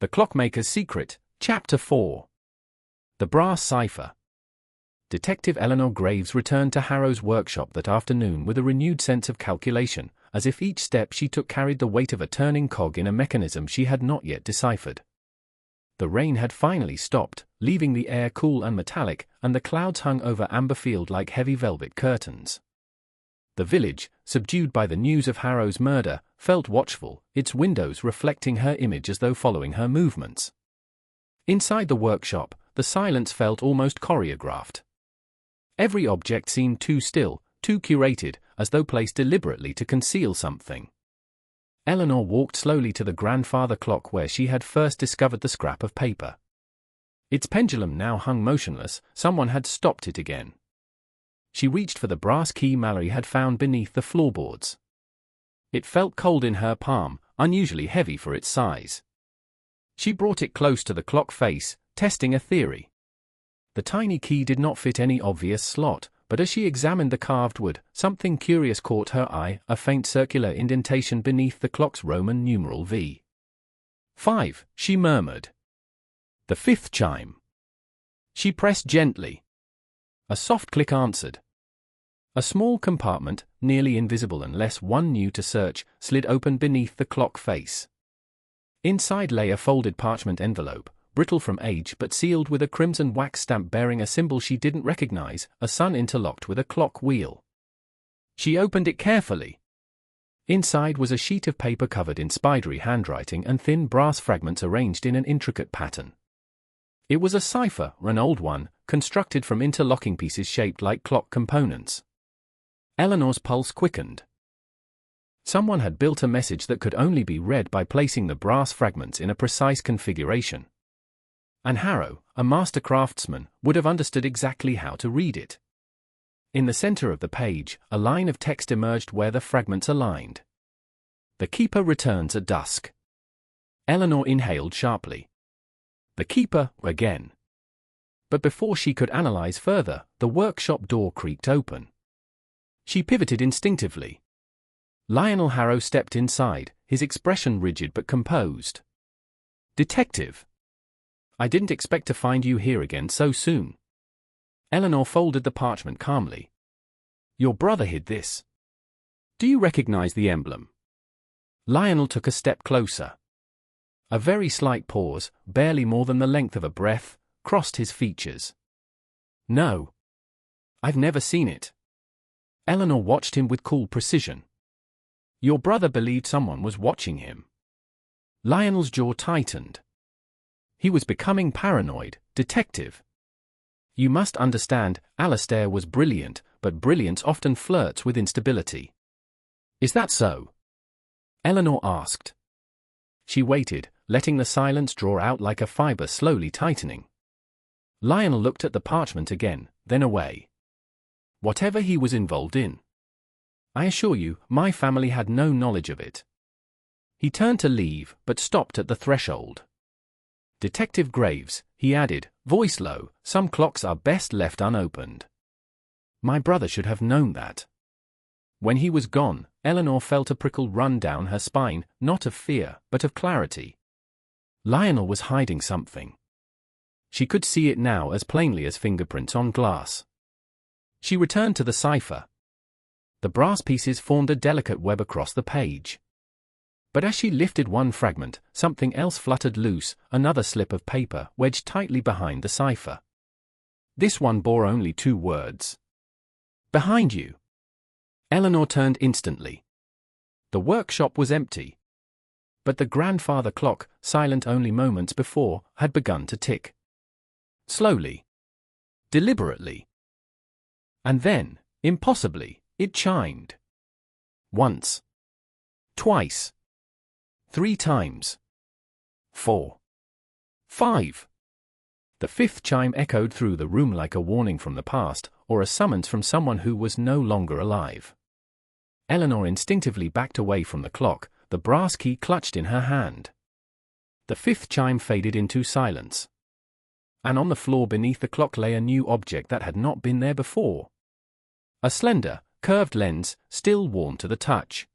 The Clockmaker's Secret, Chapter 4. The Brass Cipher. Detective Eleanor Graves returned to Harrow's workshop that afternoon with a renewed sense of calculation, as if each step she took carried the weight of a turning cog in a mechanism she had not yet deciphered. The rain had finally stopped, leaving the air cool and metallic, and the clouds hung over Amberfield like heavy velvet curtains. The village, subdued by the news of Harrow's murder, felt watchful, its windows reflecting her image as though following her movements. Inside the workshop, the silence felt almost choreographed. Every object seemed too still, too curated, as though placed deliberately to conceal something. Eleanor walked slowly to the grandfather clock where she had first discovered the scrap of paper. Its pendulum now hung motionless, someone had stopped it again. She reached for the brass key Mallory had found beneath the floorboards. It felt cold in her palm, unusually heavy for its size. She brought it close to the clock face, testing a theory. The tiny key did not fit any obvious slot, but as she examined the carved wood, something curious caught her eye, a faint circular indentation beneath the clock's Roman numeral V. 5, she murmured. The fifth chime. She pressed gently. A soft click answered. A small compartment, nearly invisible unless one knew to search, slid open beneath the clock face. Inside lay a folded parchment envelope, brittle from age but sealed with a crimson wax stamp bearing a symbol she didn't recognize, a sun interlocked with a clock wheel. She opened it carefully. Inside was a sheet of paper covered in spidery handwriting and thin brass fragments arranged in an intricate pattern. It was a cipher, an old one, constructed from interlocking pieces shaped like clock components. Eleanor's pulse quickened. Someone had built a message that could only be read by placing the brass fragments in a precise configuration. And Harrow, a master craftsman, would have understood exactly how to read it. In the center of the page, a line of text emerged where the fragments aligned. The keeper returns at dusk. Eleanor inhaled sharply. The keeper, again. But before she could analyze further, the workshop door creaked open. She pivoted instinctively. Lionel Harrow stepped inside, his expression rigid but composed. Detective. I didn't expect to find you here again so soon. Eleanor folded the parchment calmly. Your brother hid this. Do you recognize the emblem? Lionel took a step closer. A very slight pause, barely more than the length of a breath, crossed his features. No. I've never seen it. Eleanor watched him with cool precision. Your brother believed someone was watching him. Lionel's jaw tightened. He was becoming paranoid, detective. You must understand, Alastair was brilliant, but brilliance often flirts with instability. Is that so? Eleanor asked. She waited, letting the silence draw out like a fiber slowly tightening. Lionel looked at the parchment again, then away. Whatever he was involved in. I assure you, my family had no knowledge of it. He turned to leave, but stopped at the threshold. Detective Graves, he added, voice low, some clocks are best left unopened. My brother should have known that. When he was gone, Eleanor felt a prickle run down her spine, not of fear, but of clarity. Lionel was hiding something. She could see it now as plainly as fingerprints on glass. She returned to the cipher. The brass pieces formed a delicate web across the page. But as she lifted one fragment, something else fluttered loose, another slip of paper wedged tightly behind the cipher. This one bore only 2 words. Behind you. Eleanor turned instantly. The workshop was empty. But the grandfather clock, silent only moments before, had begun to tick. Slowly. Deliberately. And then, impossibly, it chimed. Once. Twice. 3 times. 4. 5. The 5th chime echoed through the room like a warning from the past, or a summons from someone who was no longer alive. Eleanor instinctively backed away from the clock, the brass key clutched in her hand. The 5th chime faded into silence. And on the floor beneath the clock lay a new object that had not been there before. A slender, curved lens, still warm to the touch.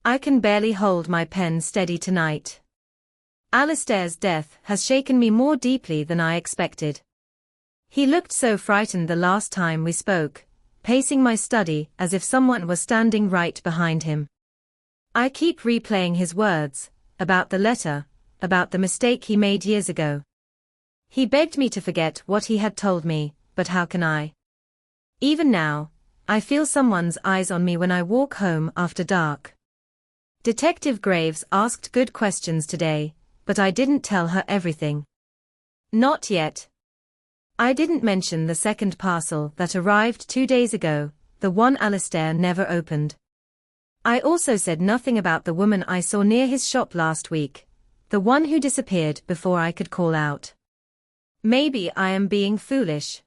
I can barely hold my pen steady tonight. Alistair's death has shaken me more deeply than I expected. He looked so frightened the last time we spoke, pacing my study as if someone was standing right behind him. I keep replaying his words, about the letter, about the mistake he made years ago. He begged me to forget what he had told me, but how can I? Even now, I feel someone's eyes on me when I walk home after dark. Detective Graves asked good questions today, but I didn't tell her everything. Not yet. I didn't mention the second parcel that arrived 2 days ago, the one Alistair never opened. I also said nothing about the woman I saw near his shop last week, the one who disappeared before I could call out. Maybe I am being foolish.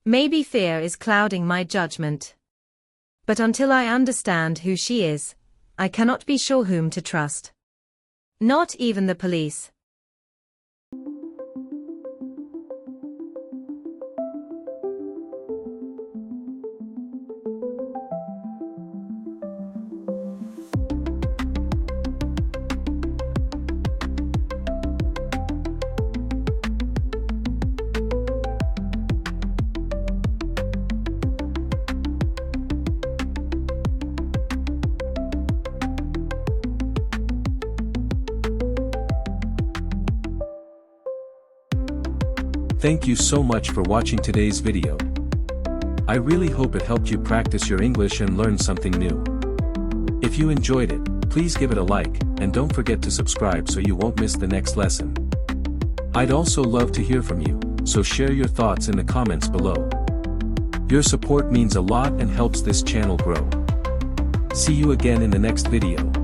Maybe fear is clouding my judgment. But until I understand who she is, I cannot be sure whom to trust. Not even the police. Thank you so much for watching today's video. I really hope it helped you practice your English and learn something new. If you enjoyed it, please give it a like, and don't forget to subscribe so you won't miss the next lesson. I'd also love to hear from you, so share your thoughts in the comments below. Your support means a lot and helps this channel grow. See you again in the next video.